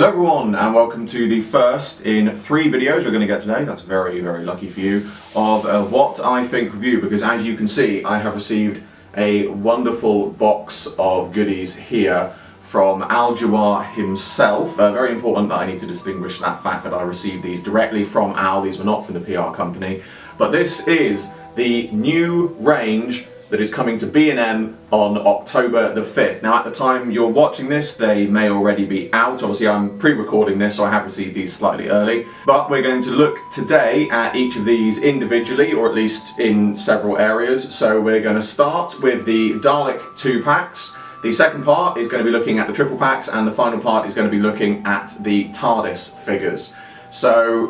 Hello everyone and welcome to the first in 3 videos you're going to get today, that's very lucky for you, of What I Think review, because as you can see I have received a wonderful box of goodies here from Al himself. Very important that I need to distinguish that fact that I received these directly from Al, these were not from the PR company, but this is the new range that is coming to B&M on October the 5th. Now at the time you're watching this, they may already be out. Obviously I'm pre-recording this, so I have received these slightly early. But we're going to look today at each of these individually, or at least in several areas. So we're going to start with the Dalek 2 packs. The second part is going to be looking at the triple packs, and the final part is going to be looking at the TARDIS figures. So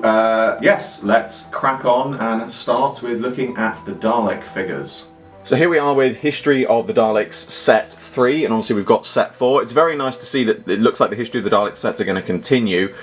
yes, let's crack on and start with looking at the Dalek figures. So here we are with History of the Daleks set 3, and obviously we've got set 4. It's very nice to see that it looks like the History of the Daleks sets are going to continue,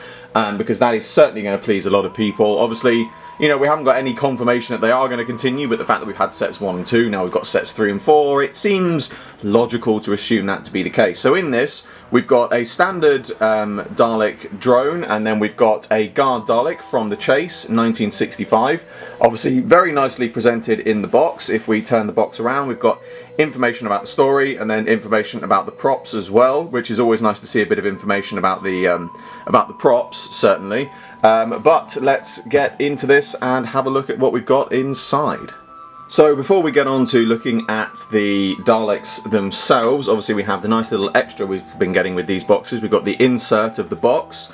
because that is certainly going to please a lot of people. Obviously, you know, we haven't got any confirmation that they are going to continue, but the fact that we've had sets 1 and 2, now we've got sets 3 and 4, it seems logical to assume that to be the case. So in this, we've got a standard Dalek drone, and then we've got a guard Dalek from the Chase, 1965. Obviously, very nicely presented in the box. If we turn the box around, we've got information about the story, and then information about the props as well, which is always nice to see a bit of information about the props, certainly. But let's get into this and have a look at what we've got inside. So before we get on to looking at the Daleks themselves, obviously we have the nice little extra we've been getting with these boxes. We've got the insert of the box,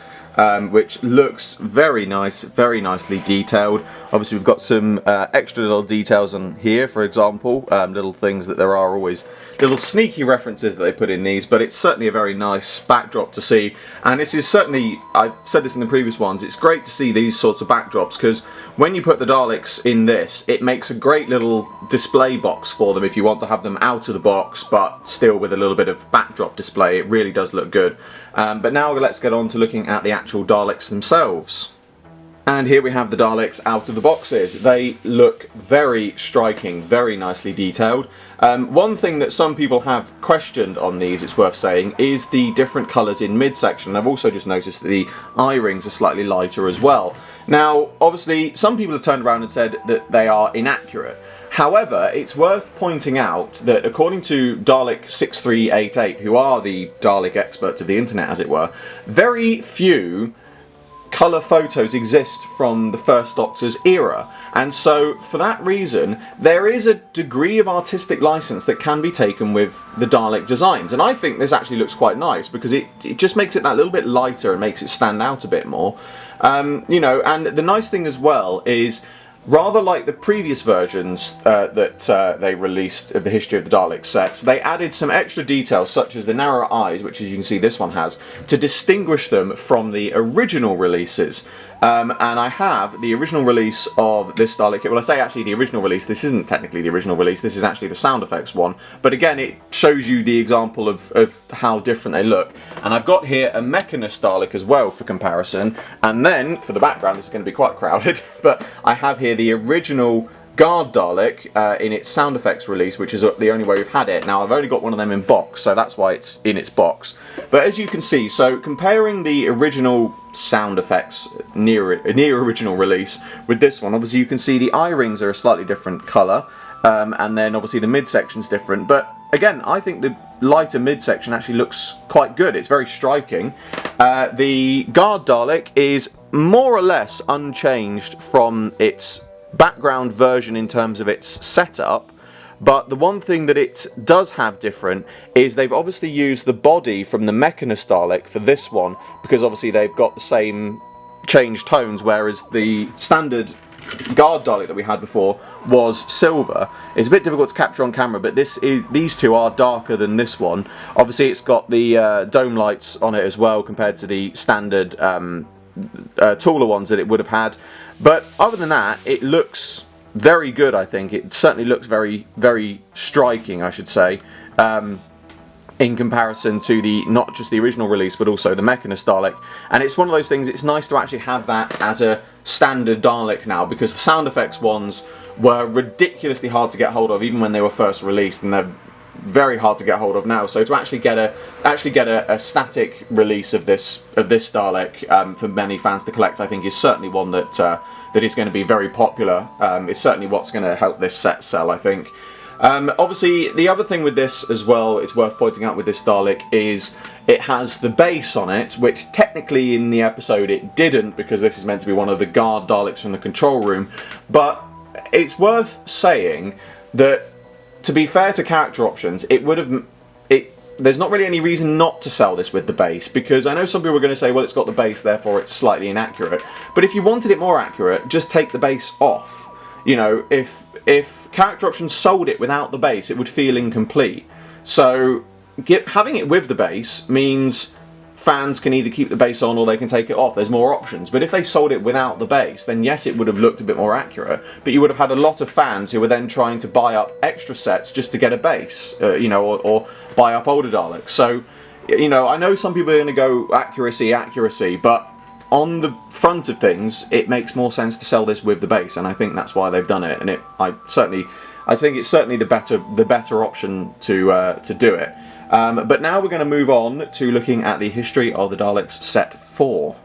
which looks very nice, very nicely detailed. Obviously we've got some extra little details on here, for example, little things that there are always little sneaky references that they put in these, but it's certainly a very nice backdrop to see. And this is certainly, I've said this in the previous ones, it's great to see these sorts of backdrops, because when you put the Daleks in this, it makes a great little display box for them if you want to have them out of the box but still with a little bit of backdrop display. It really does look good. But now let's get on to looking at the actual Daleks themselves. And here we have the Daleks out of the boxes. They look very striking, very nicely detailed. One thing that some people have questioned on these, it's worth saying, is the different colours in midsection. I've also just noticed that the eye rings are slightly lighter as well. Now, obviously, some people have turned around and said that they are inaccurate. However, it's worth pointing out that according to Dalek 6388, who are the Dalek experts of the internet, as it were, very few colour photos exist from the First Doctor's era, and so for that reason there is a degree of artistic license that can be taken with the Dalek designs, and I think this actually looks quite nice because it just makes it that little bit lighter and makes it stand out a bit more. You know, and the nice thing as well is, rather like the previous versions that they released of the History of the Daleks sets, they added some extra details such as the narrow eyes, which as you can see this one has, to distinguish them from the original releases. And I have the original release of this Dalek. Well, I say actually the original release, this isn't technically the original release, this is actually the sound effects one, but again it shows you the example of how different they look. And I've got here a Mechanist Dalek as well for comparison, and then for the background, this is going to be quite crowded, but I have here the original Guard Dalek in its sound effects release, which is the only way we've had it. Now I've only got one of them in box, so that's why it's in its box. But as you can see, so comparing the original sound effects near original release with this one, obviously you can see the eye rings are a slightly different colour, and then obviously the midsection's different. But again, I think the lighter midsection actually looks quite good. It's very striking. The Guard Dalek is more or less unchanged from its background version in terms of its setup, but the one thing that it does have different is they've obviously used the body from the Mechanist Dalek for this one, because obviously they've got the same changed tones, whereas the standard Guard Dalek that we had before was silver. It's a bit difficult to capture on camera, but these two are darker than this one. Obviously it's got the dome lights on it as well compared to the standard taller ones that it would have had. But other than that, it looks very good, I think. It certainly looks very, very striking, I should say, in comparison to not just the original release, but also the Mechanist Dalek. And it's one of those things, it's nice to actually have that as a standard Dalek now, because the sound effects ones were ridiculously hard to get hold of, even when they were first released, and they're very hard to get hold of now. So to actually get a static release of this Dalek for many fans to collect, I think is certainly one that that is going to be very popular. It's certainly what's going to help this set sell, I think. Obviously, the other thing with this as well, it's worth pointing out with this Dalek, is it has the base on it, which technically in the episode it didn't, because this is meant to be one of the guard Daleks from the control room. But it's worth saying that, to be fair to character options, there's not really any reason not to sell this with the base, because I know some people are going to say, well, it's got the base, therefore it's slightly inaccurate. But if you wanted it more accurate, just take the base off. You know, if character options sold it without the base, it would feel incomplete. So having it with the base means fans can either keep the base on or they can take it off. There's more options. But if they sold it without the base, then yes, it would have looked a bit more accurate, but you would have had a lot of fans who were then trying to buy up extra sets just to get a base, you know, or buy up older Daleks. So, you know, I know some people are going to go accuracy, but on the front of things, it makes more sense to sell this with the base, and I think that's why they've done it. And I think it's certainly the better option to do it. But now we're going to move on to looking at the History of the Daleks Set 4.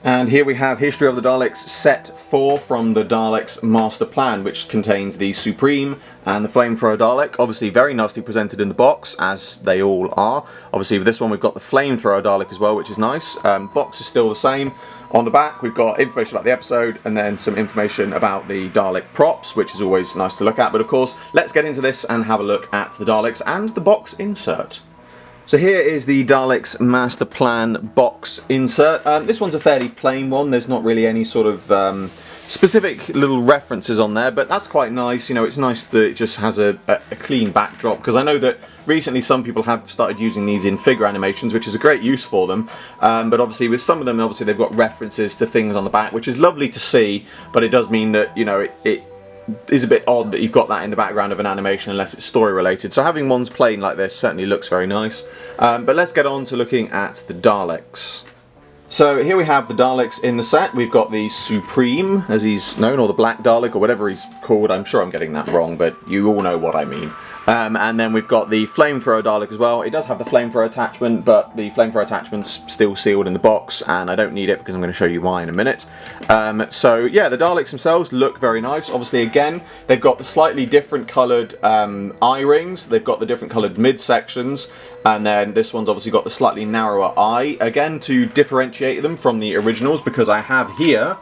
And here we have History of the Daleks Set 4 from the Daleks Master Plan, which contains the Supreme and the Flamethrower Dalek. Obviously very nicely presented in the box, as they all are. Obviously with this one we've got the Flamethrower Dalek as well, which is nice. Box is still the same. On the back we've got information about the episode and then some information about the Dalek props, which is always nice to look at. But of course, let's get into this and have a look at the Daleks and the box insert. So here is the Daleks Master Plan box insert. This one's a fairly plain one. There's not really any sort of specific little references on there, but that's quite nice. You know, it's nice that it just has a clean backdrop, because I know that recently some people have started using these in figure animations, which is a great use for them. But obviously with some of them, obviously they've got references to things on the back, which is lovely to see, but it does mean that, you know, it is a bit odd that you've got that in the background of an animation unless it's story related. So having ones plain like this certainly looks very nice. But let's get on to looking at the Daleks. So here we have the Daleks in the set. We've got the Supreme, as he's known, or the Black Dalek, or whatever he's called. I'm sure I'm getting that wrong, but you all know what I mean. And then we've got the Flamethrower Dalek as well. It does have the Flamethrower attachment, but the Flamethrower attachment's still sealed in the box, and I don't need it because I'm going to show you why in a minute. So yeah, the Daleks themselves look very nice. Obviously, again, they've got the slightly different coloured eye rings. They've got the different coloured midsections. And then this one's obviously got the slightly narrower eye, again to differentiate them from the originals, because I have here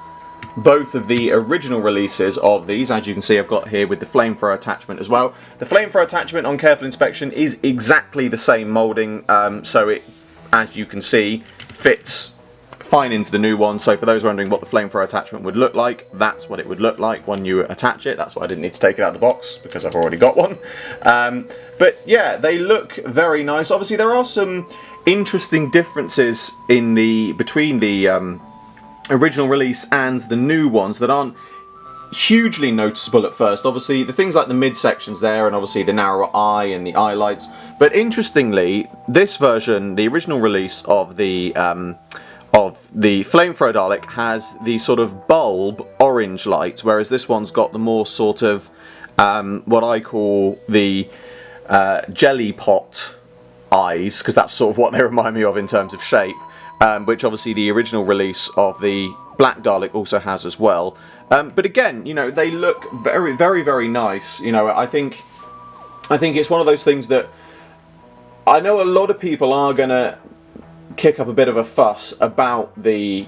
both of the original releases of these. As you can see, I've got here with the Flamethrower attachment as well. The Flamethrower attachment on careful inspection is exactly the same moulding, so it, as you can see, fits fine into the new one. So for those wondering what the Flamethrower attachment would look like, that's what it would look like when you attach it. That's why I didn't need to take it out of the box, because I've already got one. But yeah, they look very nice. Obviously there are some interesting differences in between the original release and the new ones that aren't hugely noticeable at first. Obviously the things like the midsections there, and obviously the narrower eye and the eye lights. But interestingly, this version, the original release of the Flamethrower Dalek, has the sort of bulb orange light, whereas this one's got the more sort of what I call the jelly pot eyes, because that's sort of what they remind me of in terms of shape, which obviously the original release of the Black Dalek also has as well. But again, you know, they look very, very, very nice. You know, I think it's one of those things that I know a lot of people are going to kick up a bit of a fuss about the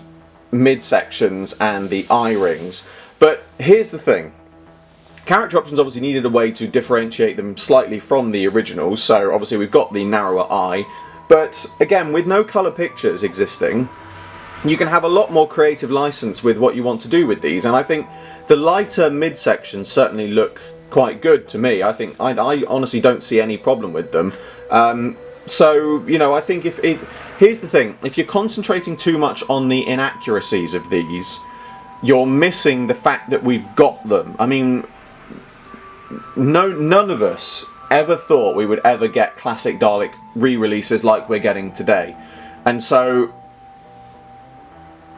midsections and the eye rings, but here's the thing. Character options obviously needed a way to differentiate them slightly from the originals, so obviously we've got the narrower eye, but again, with no colour pictures existing, you can have a lot more creative license with what you want to do with these, and I think the lighter midsections certainly look quite good to me. I think I honestly don't see any problem with them. So, you know, I think if here's the thing, if you're concentrating too much on the inaccuracies of these, you're missing the fact that we've got them. I mean, none of us ever thought we would ever get classic Dalek re-releases like we're getting today. And so,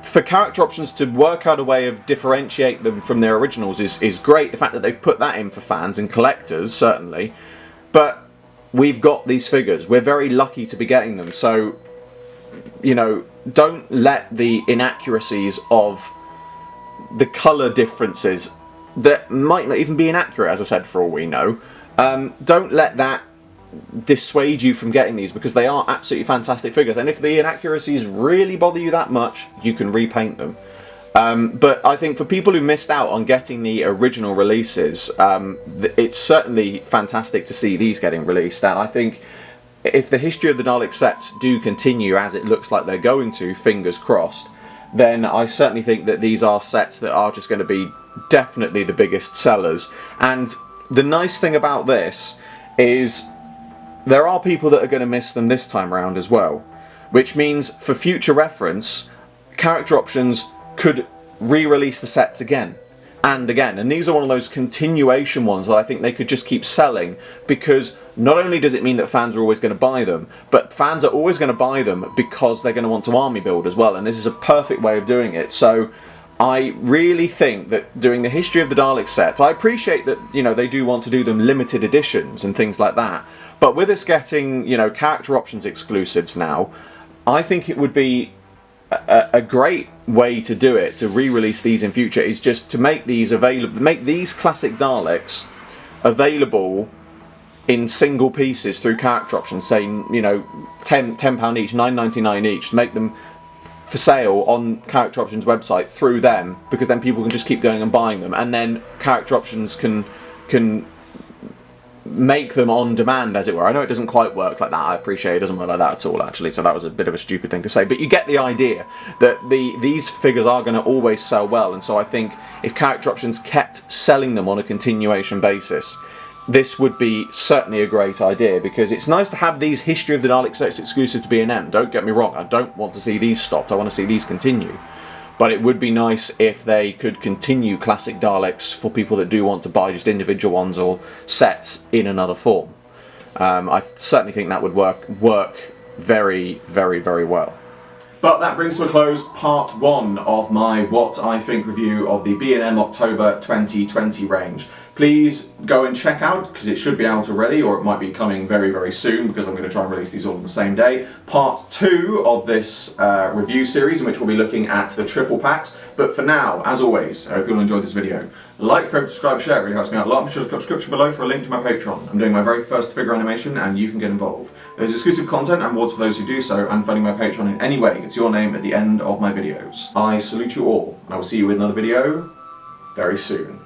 for character options to work out a way of differentiate them from their originals is great. The fact that they've put that in for fans and collectors, certainly. But we've got these figures. We're very lucky to be getting them. So, you know, don't let the inaccuracies of the colour differences that might not even be inaccurate, as I said, for all we know, don't let that dissuade you from getting these, because they are absolutely fantastic figures. And if the inaccuracies really bother you that much, you can repaint them. But I think for people who missed out on getting the original releases, it's certainly fantastic to see these getting released. And I think if the history of the Dalek sets do continue as it looks like they're going to, fingers crossed, then I certainly think that these are sets that are just going to be definitely the biggest sellers. And the nice thing about this is there are people that are going to miss them this time around as well, which means for future reference, Character Options could re-release the sets again and again. And these are one of those continuation ones that I think they could just keep selling, because not only does it mean that fans are always going to buy them, but fans are always going to buy them because they're going to want to army build as well, and this is a perfect way of doing it. So I really think that doing the history of the Dalek sets, I appreciate that, you know, they do want to do them limited editions and things like that, but with us getting, you know, Character Options exclusives now, I think it would be a great way to do it, to re-release these in future, is just to make these available, make these classic Daleks available in single pieces through Character Options, say, you know, £10 each, £9.99 each, make them for sale on Character Options website through them, because then people can just keep going and buying them, and then Character Options can make them on demand, as it were. I know it doesn't quite work like that, I appreciate it doesn't work like that at all, actually, so that was a bit of a stupid thing to say, but you get the idea that these figures are going to always sell well. And so I think if Character Options kept selling them on a continuation basis, this would be certainly a great idea, because it's nice to have these History of the Dalek sets exclusive to B&M, don't get me wrong, I don't want to see these stopped, I want to see these continue. But it would be nice if they could continue classic Daleks for people that do want to buy just individual ones or sets in another form. I certainly think that would work very, very, very well. But that brings to a close part 1 of my What I Think review of the B&M October 2020 range. Please go and check out, because it should be out already, or it might be coming very, very soon, because I'm going to try and release these all on the same day. Part 2 of this review series, in which we'll be looking at the triple packs. But for now, as always, I hope you'll enjoy this video. Like, favorite, subscribe, share, it really helps me out a lot. Be sure to click the description below for a link to my Patreon. I'm doing my very first figure animation, and you can get involved. There's exclusive content and rewards for those who do so, and funding my Patreon in any way gets your name at the end of my videos. I salute you all, and I will see you with another video very soon.